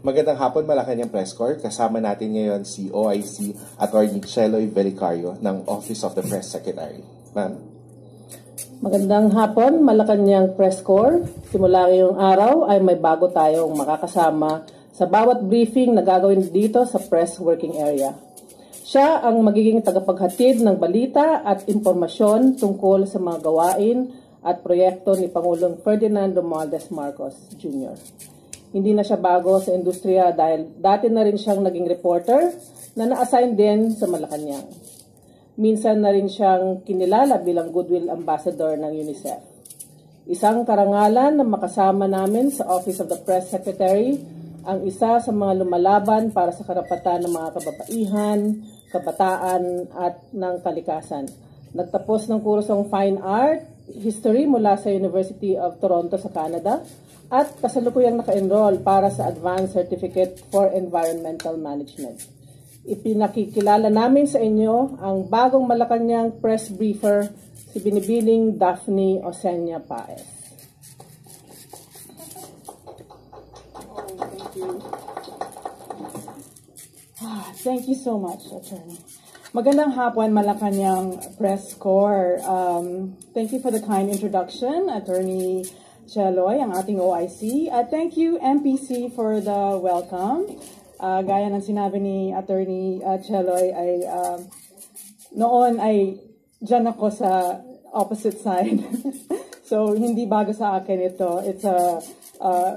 Magandang hapon, Malacanayang Press Corps. Kasama natin ngayon si OIC Attorney Cheloy Belicario ng Office of the Press Secretary. Ma'am. Magandang hapon, Malacanayang Press Corps. Simula ngayong araw ay may bago tayong makakasama sa bawat briefing na gagawin dito sa press working area. Siya ang magiging tagapaghatid ng balita at impormasyon tungkol sa mga gawain at proyekto ni Pangulong Ferdinand Romualdez Marcos Jr. Hindi na siya bago sa industriya dahil dati na rin siyang naging reporter na na-assign din sa Malacanayang. Minsan na rin siyang kinilala bilang Goodwill Ambassador ng UNICEF. Isang karangalan na makasama namin sa Office of the Press Secretary ang isa sa mga lumalaban para sa karapatan ng mga kababaihan, kabataan at ng kalikasan. Nagtapos ng kursong Fine Art, History mula sa University of Toronto sa Canada at kasalukuyang naka-enroll para sa Advanced Certificate for Environmental Management. Ipinakikilala namin sa inyo ang bagong Malacanayang press briefer, si Binibining DAPHNE Osena Paez. Thank you so much, Attorney. Magandang hapon, Malacanayang Press Corps. Thank you for the kind introduction, Attorney Cheloy, ang ating OIC. Thank you, MPC, for the welcome. Gaya ng sinabi ni Attorney Cheloy, noon ay dyan ako sa opposite side. So, hindi bago sa akin ito. It's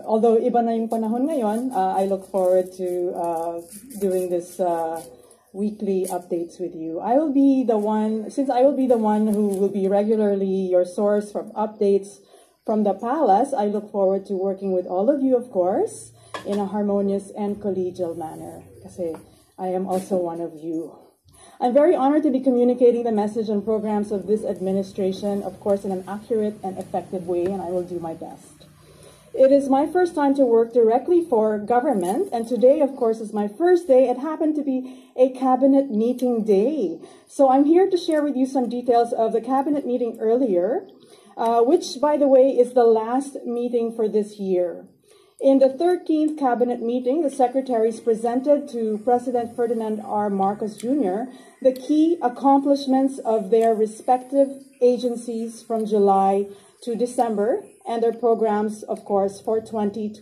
although iba na yung panahon ngayon, I look forward to doing this weekly updates with you. I will be the one who will be regularly your source for updates from the palace. I look forward to working with all of you, of course, in a harmonious and collegial manner, kasi I am also one of you. I'm very honored to be communicating the message and programs of this administration, of course, in an accurate and effective way, and I will do my best. It is my first time to work directly for government, and today, of course, is my first day. It happened to be a cabinet meeting day. So I'm here to share with you some details of the cabinet meeting earlier, which, by the way, is the last meeting for this year. In the 13th cabinet meeting, the secretaries presented to President Ferdinand R. Marcos Jr. the key accomplishments of their respective agencies from July to December, and their programs, of course, for 2023.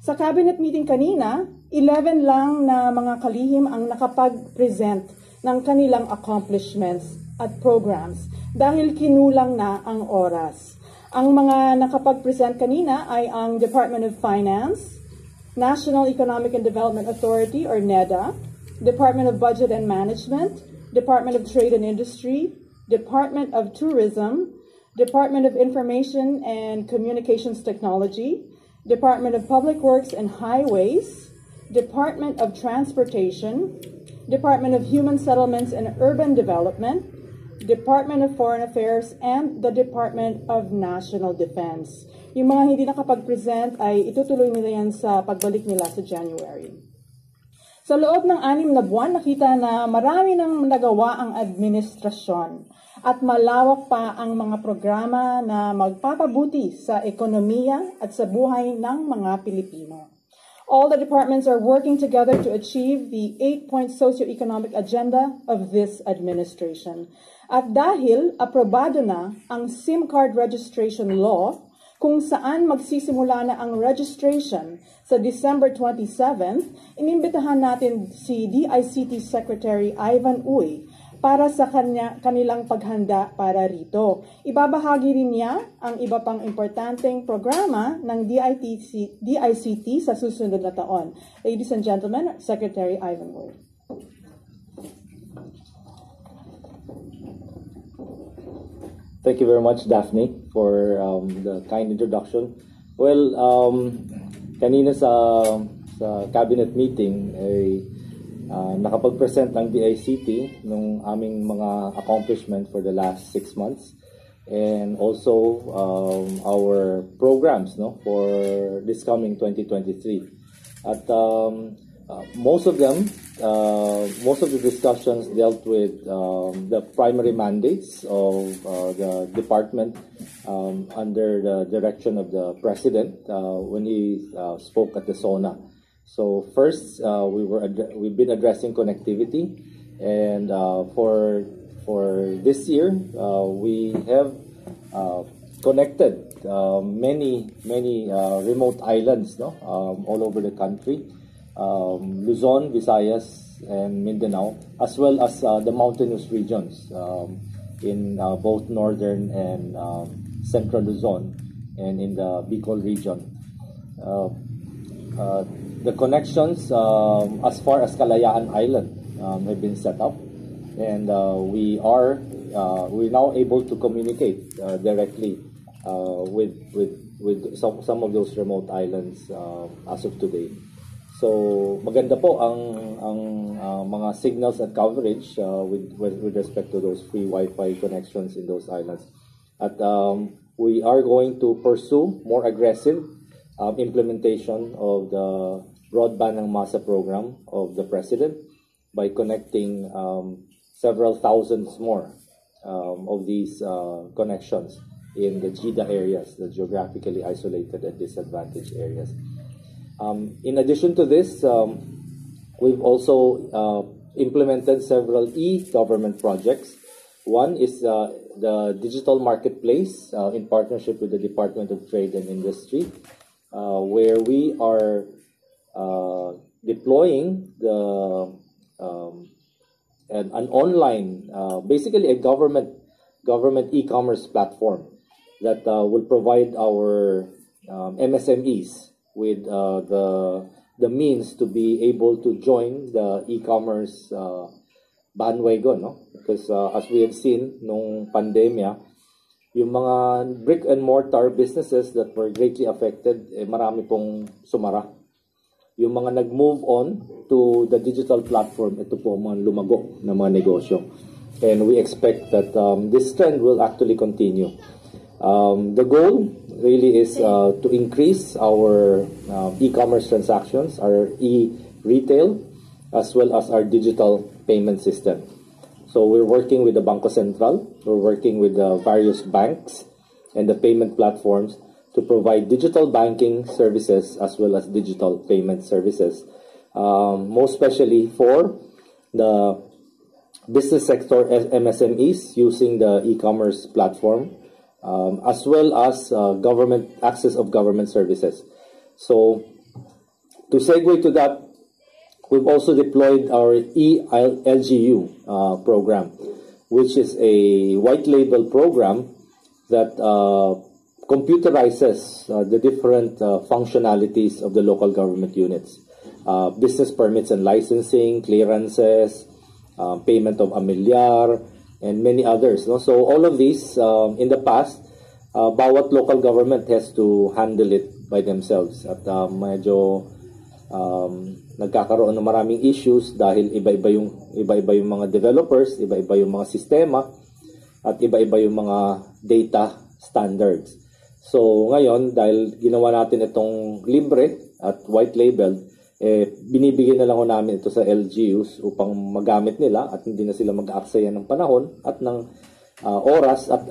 Sa cabinet meeting kanina, 11 lang na mga kalihim ang nakapag-present ng kanilang accomplishments at programs dahil kinulang na ang oras. Ang mga nakapag-present kanina ay ang Department of Finance, National Economic and Development Authority or NEDA, Department of Budget and Management, Department of Trade and Industry, Department of Tourism, Department of Information and Communications Technology, Department of Public Works and Highways, Department of Transportation, Department of Human Settlements and Urban Development, Department of Foreign Affairs, and the Department of National Defense. Yung mga hindi nakapag-present ay itutuloy nila yan sa pagbalik nila sa January. Sa loob ng 6 na buwan, nakita na marami nang nagawa ang administrasyon at malawak pa ang mga programa na magpapabuti sa ekonomiya at sa buhay ng mga Pilipino. All the departments are working together to achieve the 8-point socioeconomic agenda of this administration. At dahil aprobado na ang SIMCARD registration law, kung saan magsisimula na ang registration sa December 27th, inimbitahan natin si DICT Secretary Ivan Uy para sa kanilang paghanda para rito. Ibabahagi rin niya ang iba pang importanteng programa ng DICT sa susunod na taon. Ladies and gentlemen, Secretary Ivan Uy. Thank you very much, Daphne, for the kind introduction. Well, kanina sa cabinet meeting ay nakapag-present ang DICT ng aming mga accomplishment for the last 6 months, and also our programs for this coming 2023. At most of them, most of the discussions dealt with the primary mandates of the department under the direction of the president when he spoke at the SONA. So first, we've been addressing connectivity, and for this year, we have connected many remote islands, all over the country. Luzon, Visayas, and Mindanao, as well as the mountainous regions in both northern and central Luzon and in the Bicol region. The connections as far as Kalayaan Island have been set up, and we're now able to communicate directly with some of those remote islands as of today. So maganda po ang mga signals and coverage with respect to those free Wi-Fi connections in those islands. At we are going to pursue more aggressive implementation of the broadband ng masa program of the President by connecting several thousands more of these connections in the GIDA areas, the geographically isolated and disadvantaged areas. In addition to this, we've also implemented several e-government projects. One is the digital marketplace in partnership with the Department of Trade and Industry, where we are deploying an online, basically a government e-commerce platform that will provide our MSMEs with the means to be able to join the e-commerce bandwagon, no? Because as we have seen nung pandemya, yung mga brick and mortar businesses that were greatly affected, marami pong sumara. Yung mga nag-move on to the digital platform, ito po mga lumago na mga negosyo. And we expect that this trend will actually continue. The goal really is to increase our e-commerce transactions, our e-retail, as well as our digital payment system. So we're working with the Bangko Sentral, we're working with the various banks and the payment platforms to provide digital banking services as well as digital payment services, most especially for the business sector MSMEs using the e-commerce platform, as well as government access of government services. So to segue to that, we've also deployed our e-LGU program, which is a white label program that computerizes the different functionalities of the local government units. Business permits and licensing, clearances, payment of amilyar, and many others. No? So all of these, in the past, bawat local government has to handle it by themselves. At medyo nagkakaroon ng maraming issues dahil iba-iba yung mga developers, iba-iba yung mga sistema, at iba-iba yung mga data standards. So ngayon, dahil ginawa natin itong libre at white label, binibigyan na lang namin ito sa LGUs upang magamit nila at hindi na sila mag-aaksaya ng panahon at ng oras at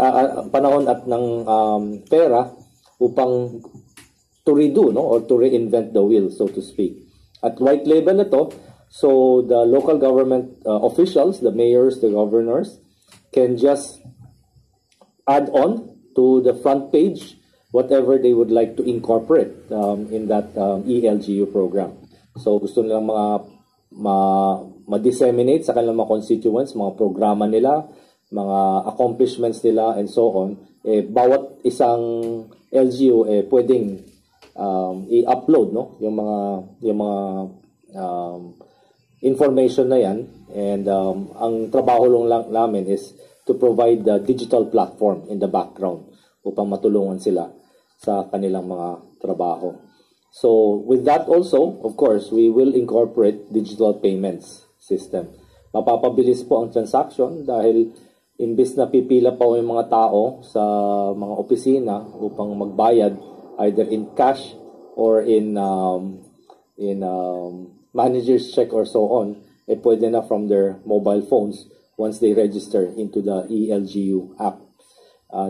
panahon at ng pera upang to redo, no, or to reinvent the wheel, so to speak. At white label ito, so the local government officials, the mayors, the governors, can just add on to the front page whatever they would like to incorporate in that e-LGU program. So gusto nilang ma-disseminate sa kanilang mga constituents, mga programa nila, mga accomplishments nila, and so on. Bawat isang LGU pwedeng i-upload, no, yung mga information na yan, and ang trabaho lang namin is to provide the digital platform in the background upang matulungan sila sa kanilang mga trabaho. So with that also, of course, we will incorporate digital payments system. Mapapabilis po ang transaction dahil imbis na pipila pa yung mga tao sa mga opisina upang magbayad either in cash or in manager's check or so on, pwede na from their mobile phones once they register into the ELGU app.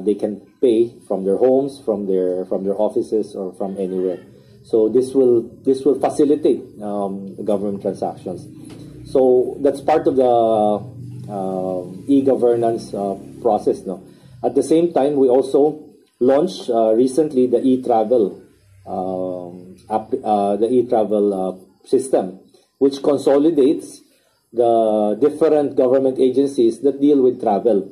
They can pay from their homes, from their offices, or from anywhere. So this will facilitate government transactions. So that's part of the e-governance process. No? At the same time, we also launched recently the e-travel system, which consolidates the different government agencies that deal with travel.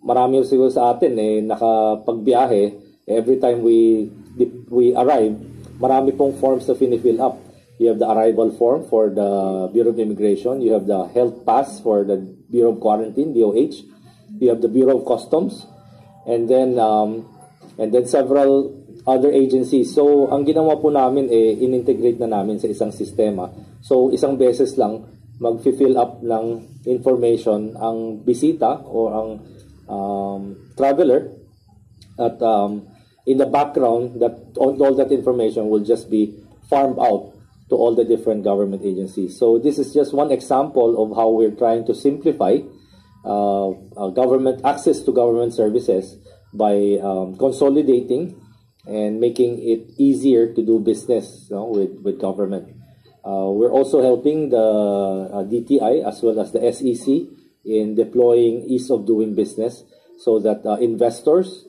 Marami siguro sa atin nakapagbiyahe, every time we arrive, marami pong forms na fini-fill up. You have the arrival form for the Bureau of Immigration. You have the health pass for the Bureau of Quarantine, BOH. You have the Bureau of Customs, and then several other agencies. So ang ginawa po namin in-integrate na namin sa isang sistema. So isang beses lang mag-fill up ng information ang bisita o ang traveler, at in the background that all that information will just be farmed out to all the different government agencies. So this is just one example of how we're trying to simplify government access to government services by consolidating and making it easier to do business with government. We're also helping the DTI as well as the SEC in deploying ease of doing business so that investors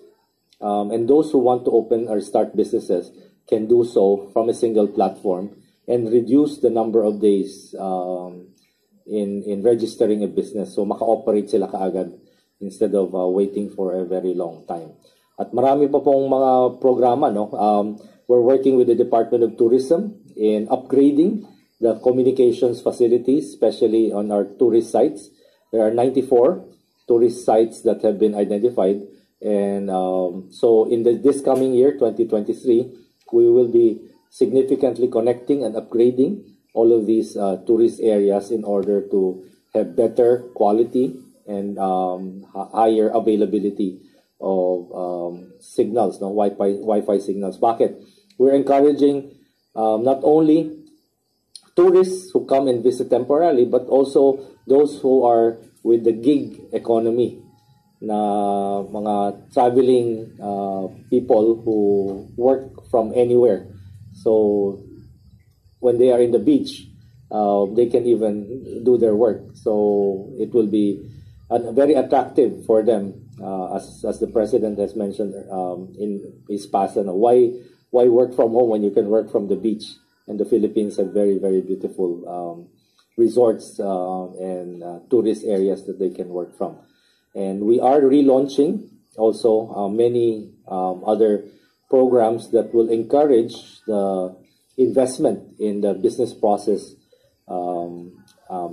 and those who want to open or start businesses can do so from a single platform and reduce the number of days in registering a business. So maka-operate sila kaagad instead of waiting for a very long time. At marami pa pong mga programa. We're working with the Department of Tourism in upgrading the communications facilities, especially on our tourist sites. There are 94 tourist sites that have been identified. And so in this coming year, 2023, we will be significantly connecting and upgrading all of these tourist areas in order to have better quality and higher availability of signals, Wi-Fi signals. Bakit? We're encouraging not only tourists who come and visit temporarily, but also those who are with the gig economy, na mga traveling people who work from anywhere. So when they are in the beach, they can even do their work. So it will be very attractive for them, as the president has mentioned in his past. Why work from home when you can work from the beach? And the Philippines have very, very beautiful resorts and tourist areas that they can work from. And we are relaunching also many other programs that will encourage the investment in the business process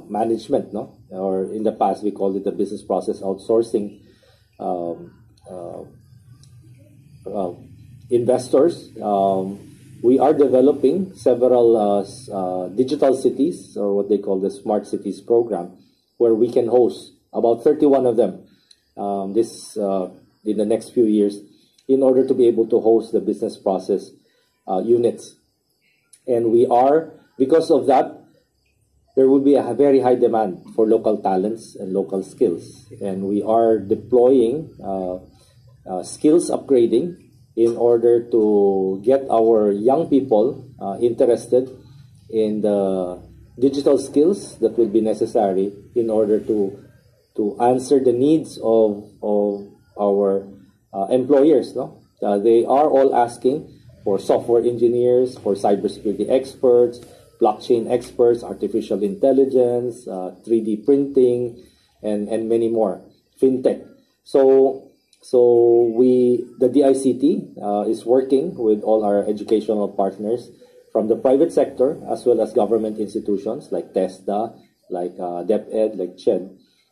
management, or in the past we called it the business process outsourcing. Investors, we are developing several digital cities, or what they call the Smart Cities program, where we can host about 31 of them in the next few years, in order to be able to host the business process units. And we are, because of that, there will be a very high demand for local talents and local skills. And we are deploying skills upgrading in order to get our young people interested in the digital skills that will be necessary in order to answer the needs of our employers. They are all asking for software engineers, for cybersecurity experts, blockchain experts, artificial intelligence, 3D printing, and many more, fintech. So the DICT is working with all our educational partners from the private sector as well as government institutions like TESDA, like DepEd, like CHED,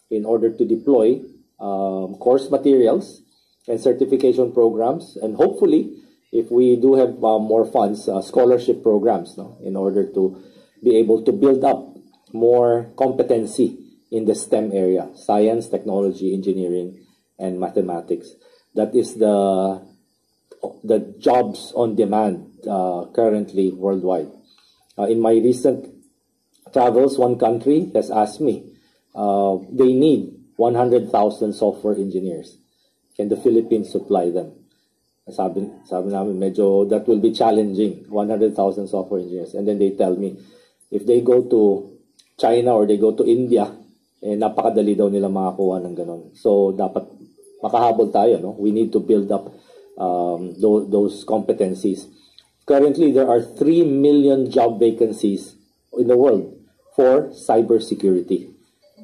in order to deploy course materials and certification programs, and hopefully, if we do have more funds, scholarship programs, in order to be able to build up more competency in the STEM area: science, technology, engineering, and mathematics. That is the jobs on demand currently worldwide. In my recent travels, one country has asked me, they need 100,000 software engineers. Can the Philippines supply them? Sabi namin, medyo that will be challenging, 100,000 software engineers. And then they tell me, if they go to China or they go to India, napakadali daw nila makakuha ng ganon. So, dapat makahabol tayo, no? We need to build up those competencies. Currently, there are 3 million job vacancies in the world for cybersecurity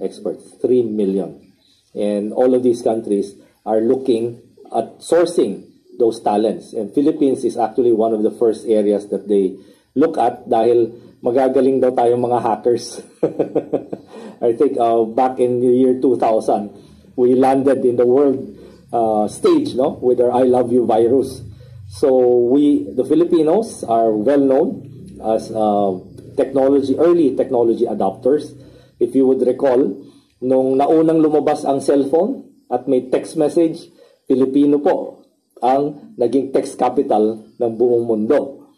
experts. 3 million. And all of these countries are looking at sourcing those talents. And Philippines is actually one of the first areas that they look at dahil magagaling daw tayong mga hackers. I think back in the year 2000, we landed in the world stage, no, with our I Love You virus. So the Filipinos are well known as early technology adopters. If you would recall, nung naunang lumabas ang cellphone at may text message, Pilipino po ang naging text capital ng buong mundo.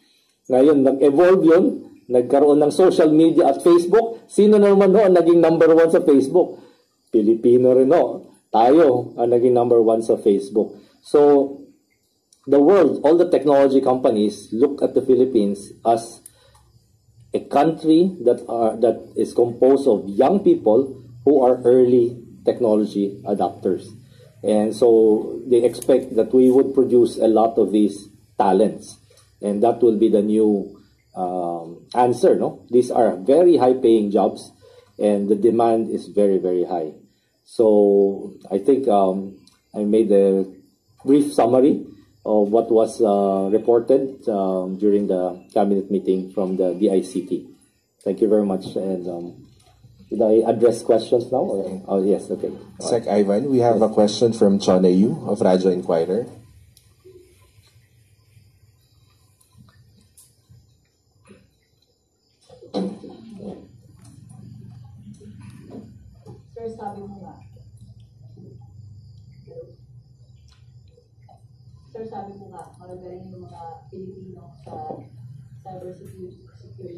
Ngayon, nag-evolve yun, nagkaroon ng social media at Facebook. Sino naman ang naging number 1 sa Facebook? Pilipino rin tayo ang naging number 1 sa Facebook. So, the world, all the technology companies look at the Philippines as a country that is composed of young people who are early technology adopters. And so they expect that we would produce a lot of these talents. And that will be the new answer, no? These are very high-paying jobs, and the demand is very, very high. So I think I made a brief summary of what was reported during the cabinet meeting from the DICT. Thank you very much. And did I address questions now? Or? Oh, yes, okay. Sec Ivan, we have a question from Chonayu of Radyo Inquirer. Sir, sabi mo nga. Sir, sabi mo nga, magagaling yung mga Pilipino sa cybersecurity. Sir,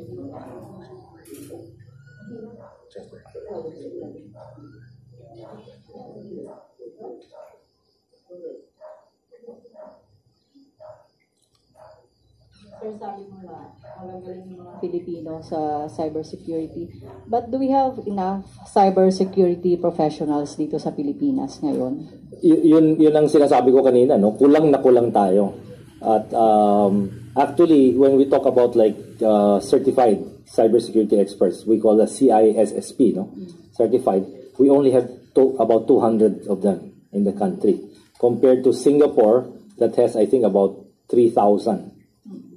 sabi mo nga, magagaling yung mga Pilipino sa cybersecurity. But do we have enough cybersecurity professionals dito sa Pilipinas ngayon? Yun ang sinasabi ko kanina, no? Kulang na kulang tayo. At actually, when we talk about like certified cybersecurity experts, we call the CISSP, no? Certified. We only have about 200 of them in the country, compared to Singapore that has, I think, about 3,000.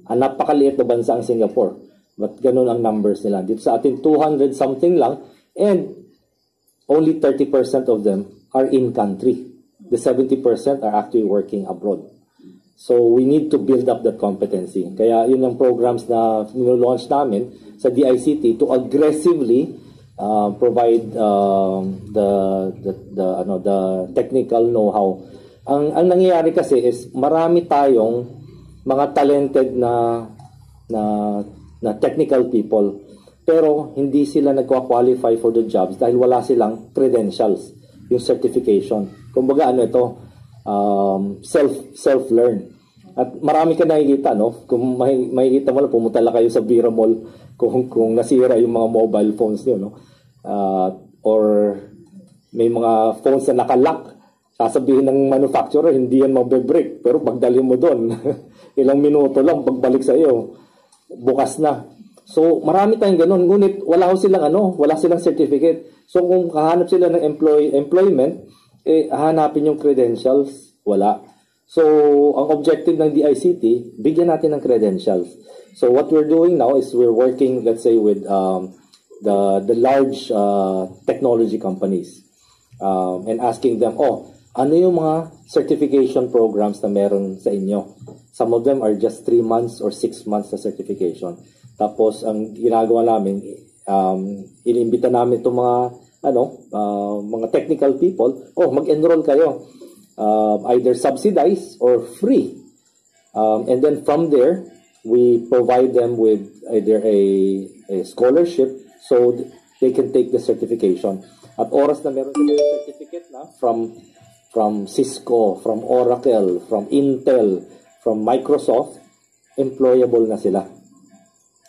Ang napakaliit na bansa ang Singapore, but ganun ang numbers nila. Dito sa atin, 200 something lang, and only 30% of them are in country. The 70% are actually working abroad. So we need to build up that competency. Kaya yun ang programs na nilo-launch namin sa DICT to aggressively provide the technical know-how. Ang nangyayari kasi is marami tayong mga talented na technical people, pero hindi sila nagkwa-qualify for the jobs dahil wala silang credentials, yung certification. Kumbaga self-learn. At marami ka nakikita, no? Kung makikita mo lang, pumunta lang kayo sa Bira Mall kung nasira yung mga mobile phones niyo, no? Or may mga phones na nakalock. Sasabihin ng manufacturer, hindi yan magbe-break. Pero pagdali mo doon, ilang minuto lang, pagbalik sa iyo, bukas na. So, marami tayong ganun. Ngunit, wala silang certificate. So, kung kahanap sila ng employment, hahanapin yung credentials, wala. So, ang objective ng DICT, bigyan natin ng credentials. So, what we're doing now is we're working, let's say, with the large technology companies and asking them, ano yung mga certification programs na meron sa inyo? Some of them are just 3 months or 6 months na certification. Tapos, ang ginagawa namin, inimbita namin itong mga technical people, mag-enroll kayo. Either subsidized or free. And then from there, we provide them with either a scholarship so they can take the certification. At oras na meron sila yung certificate na from Cisco, from Oracle, from Intel, from Microsoft, employable na sila.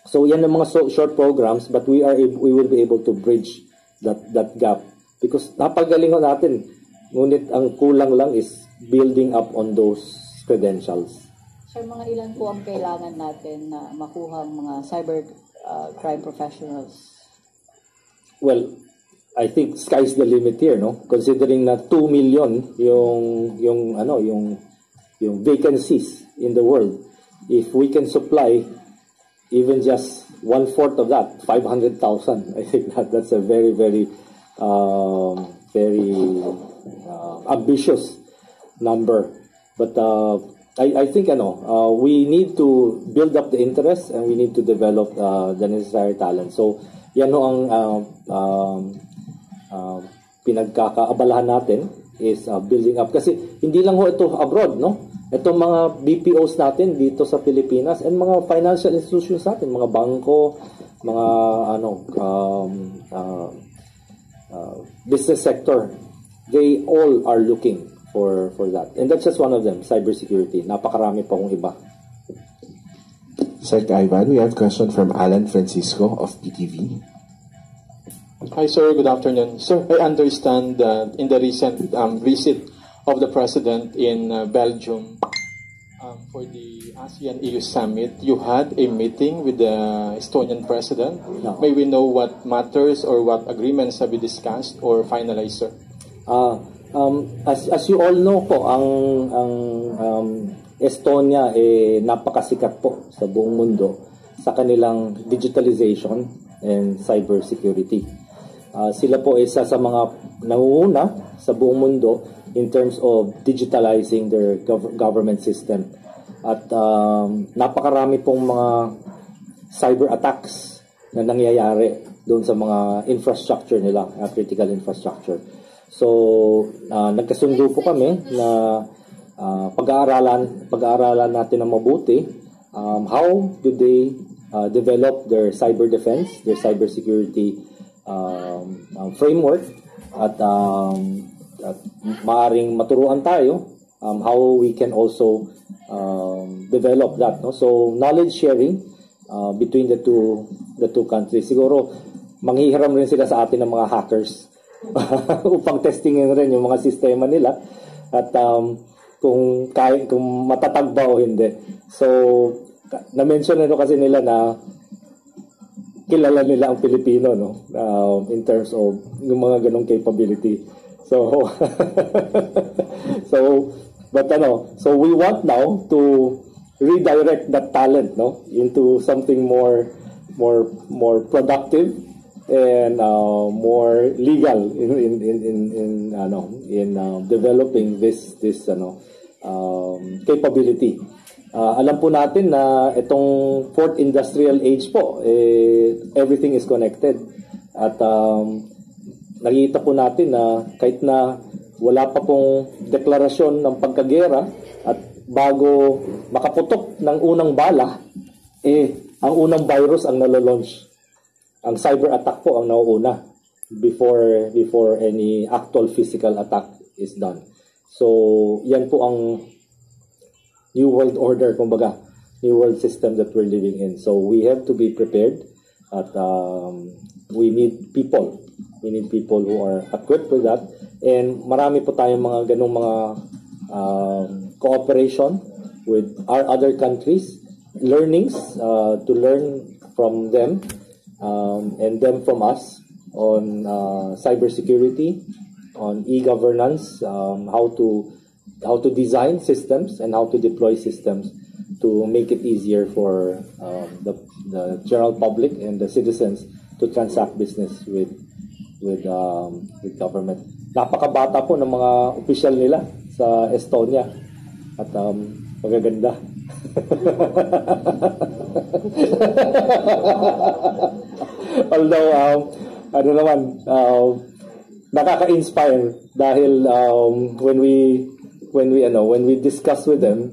So yan ang mga short programs, but we will be able to bridge that gap because napagaling ko natin. Ngunit ang kulang lang is building up on those credentials. Sir, mga ilan po ang kailangan natin na makuha ang mga cyber crime professionals? Well, I think sky's the limit here, no? Considering na 2 million yung vacancies in the world. If we can supply even just 1/4 of that, 500,000, I think that's a very, very, ambitious number. But I think we need to build up the interest and we need to develop the necessary talent. So yan ang pinagkakaabalahan natin is building up. Kasi hindi lang ito abroad, no? Itong mga BPOs natin dito sa Pilipinas and mga financial institutions natin, mga bangko, mga business sector, they all are looking for that. And that's just one of them, cybersecurity. Napakarami pa kong iba. Sir Ivan, we have a question from Alan Francisco of PTV. Hi, sir. Good afternoon. Sir, I understand that in the recent visit of the President in Belgium for the ASEAN-EU Summit, you had a meeting with the Estonian President. No. May we know what matters or what agreements have you discussed or finalized, sir? As you all know po, ang Estonia napakasikat po sa buong mundo sa kanilang digitalization and cybersecurity. Sila po isa sa mga nangunguna sa buong mundo in terms of digitalizing their government system. At napakarami pong mga cyber attacks na nangyayari doon sa mga infrastructure nila, critical infrastructure. So, nagkasundo po kami na pag-aaralan natin ng mabuti how do they develop their cyber defense, their cybersecurity framework at maaring maturuan tayo how we can also develop that, no? So knowledge sharing between the two countries. Siguro manghihiram rin sila sa atin ng mga hackers upang testingin rin yung mga sistema nila at kung matatag ba o hindi. So na-mention nito kasi nila na kilala nila ang Pilipino, no? In terms of yung mga ganong capability. So so we want now to redirect that talent, no, into something more productive and more legal in developing this capability. Alam po natin na itong fourth industrial age po, everything is connected. At nakikita po natin na kahit na wala pa pong deklarasyon ng pagkagera at bago makaputok ng unang bala, ang unang virus ang nalalaunch. Ang cyber attack po ang nauuna before any actual physical attack is done. So, yan po ang New World Order, kumbaga, New World System that we're living in. So we have to be prepared at we need people. We need people who are equipped with that. And marami po tayong mga ganong mga cooperation with our other countries, learnings to learn from them and them from us on cybersecurity, on e-governance, how to design systems and how to deploy systems to make it easier for the general public and the citizens to transact business with government. Napakabata po ng mga opisyal nila sa Estonia at magaganda. Although nakaka-inspire dahil when we discuss with them,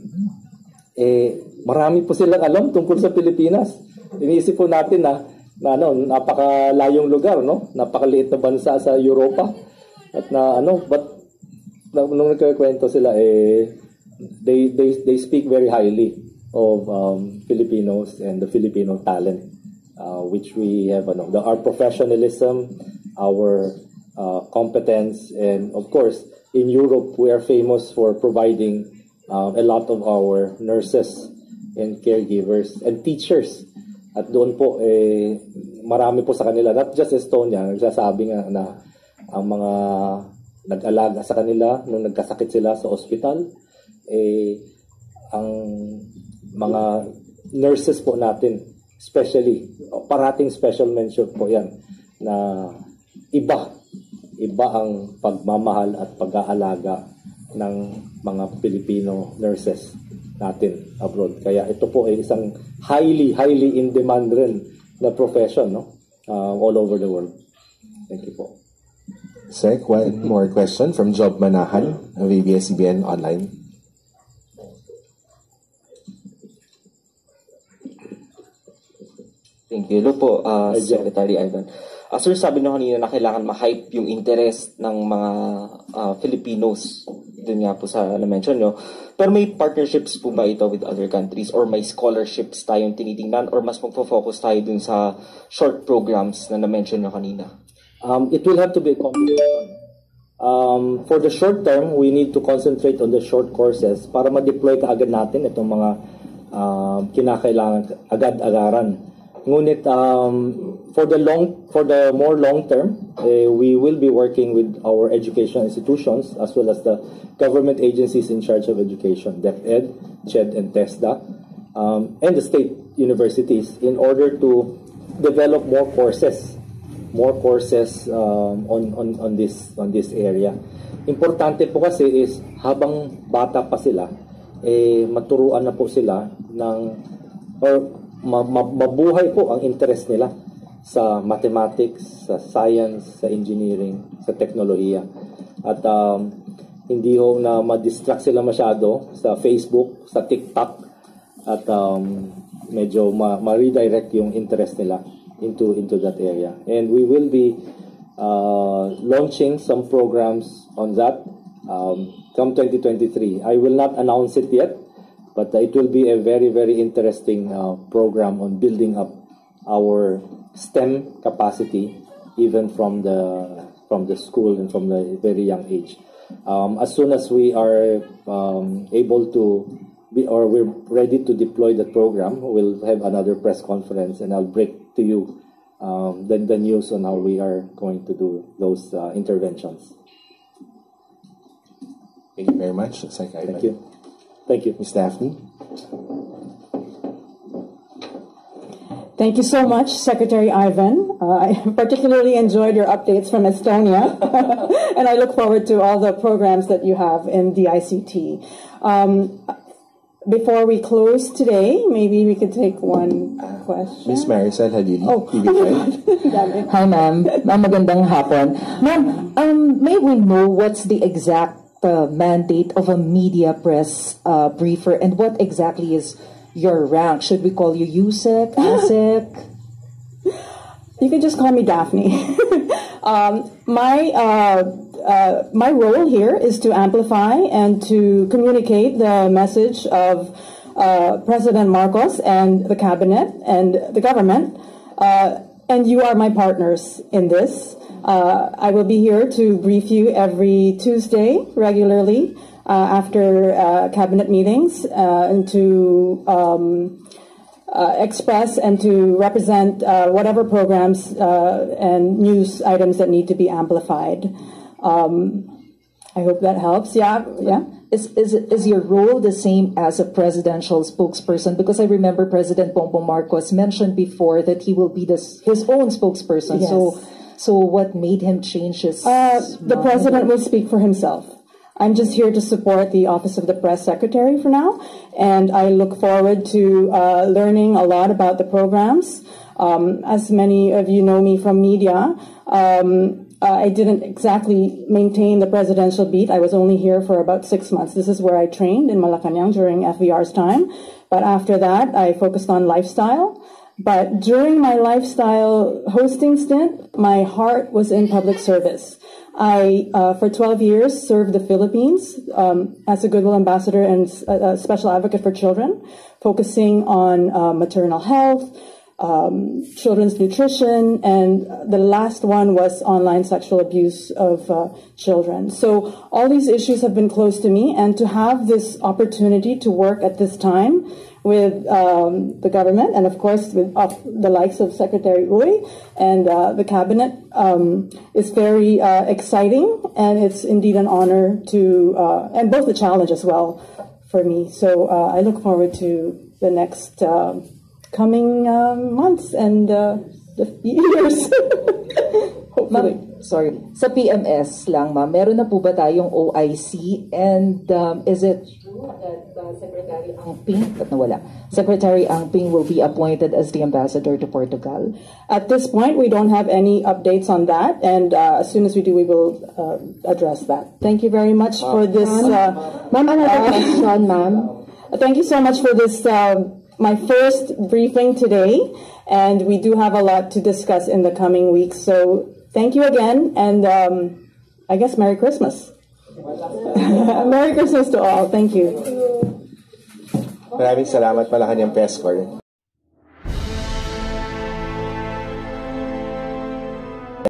marami po silang alam tungkol sa Pilipinas. Iniisip po natin na napakalayong lugar, no? Napakaliit na bansa sa Europa. At nung nagkikwento sila, they speak very highly of Filipinos and the Filipino talent, which we have, our professionalism, our competence, and of course, in Europe, we are famous for providing a lot of our nurses and caregivers and teachers. At doon po, marami po sa kanila, not just Estonia, nagsasabi nga na ang mga nag-alaga sa kanila nung nagkasakit sila sa ospital, ang mga nurses po natin, especially, parating special mention po yan, na iba ang pagmamahal at pag-aalaga ng mga Filipino nurses natin abroad. Kaya ito po ay isang highly in demand rin na profession, no? All over the world. Thank you po. Sec, one more question from Job Manahan of ABS-CBN Online. Thank you. Hello po, Secretary Ivan. Sir, sabi nyo kanina na kailangan ma-hype yung interest ng mga Filipinos. Doon nga po sa na-mention nyo. Pero may partnerships po ba ito with other countries? Or may scholarships tayong tinitingnan? Or mas magpo-focus tayo dun sa short programs na na-mention nyo kanina? It will have to be a combination. For the short term, we need to concentrate on the short courses para ma-deploy kaagad natin itong mga kinakailangan agad-agaran. Ngunit for the more long term, we will be working with our educational institutions as well as the government agencies in charge of education, DepEd, CHED, and TESDA, and the state universities in order to develop more courses on this area. Importante po kasi is habang bata pa sila, maturuan na po sila mabuhay po ang interest nila sa mathematics, sa science, sa engineering, sa teknolohiya. At hindi ho na ma-distract sila masyado sa Facebook, sa TikTok, at medyo ma-redirect yung interest nila into that area. And we will be launching some programs on that come 2023. I will not announce it yet, but it will be a very interesting program on building up our STEM capacity even from the school and from the very young age. As soon as we are able to we're ready to deploy the program, we'll have another press conference and I'll break to you the news on how we are going to do those interventions. Thank you very much, Sec. Thank you. Thank you. Ms. Daphne? Thank you so much, Secretary Ivan. I particularly enjoyed your updates from Estonia, and I look forward to all the programs that you have in DICT. Before we close today, maybe we could take one question. Ms. Maricel Halili, TV5. Hi, ma'am. Magandang hapon. Ma'am, may we know what's the exact mandate of a media press briefer, and what exactly is your rank? Should we call you USEC, ASEC? You can just call me Daphne. My role here is to amplify and to communicate the message of President Marcos and the cabinet and the government. And you are my partners in this. I will be here to brief you every Tuesday regularly after cabinet meetings and to express and to represent whatever programs and news items that need to be amplified. I hope that helps. Yeah. Is your role the same as a presidential spokesperson? Because I remember President Bongbong Marcos mentioned before that he will be his own spokesperson. Yes. So what made him change his the president will speak for himself. I'm just here to support the Office of the Press Secretary for now, and I look forward to learning a lot about the programs. As many of you know me from media, I didn't exactly maintain the presidential beat. I was only here for about 6 months. This is where I trained in Malacanayang during FVR's time. But after that, I focused on lifestyle. But during my lifestyle hosting stint, my heart was in public service. I, for 12 years, served the Philippines as a Goodwill Ambassador and a Special Advocate for Children, focusing on maternal health, children's nutrition, and the last one was online sexual abuse of children. So all these issues have been close to me, and to have this opportunity to work at this time with the government and, of course, with the likes of Secretary Uy and the cabinet is very exciting, and it's indeed an honor to, and both a challenge as well for me. So I look forward to the next coming months and the years. Hopefully. Sorry. Sa PMS lang, ma'am, meron na po ba tayong OIC? And is it true that Secretary Angping, Secretary Angping will be appointed as the ambassador to Portugal? At this point, we don't have any updates on that, and as soon as we do, we will address that. Thank you very much for this. Ma'am, another question, ma'am. Thank you so much for this, my first briefing today, and we do have a lot to discuss in the coming weeks. So thank you again, and I guess Merry Christmas. Merry Christmas to all. Thank you. Maraming salamat, Malacanayang Press Corps.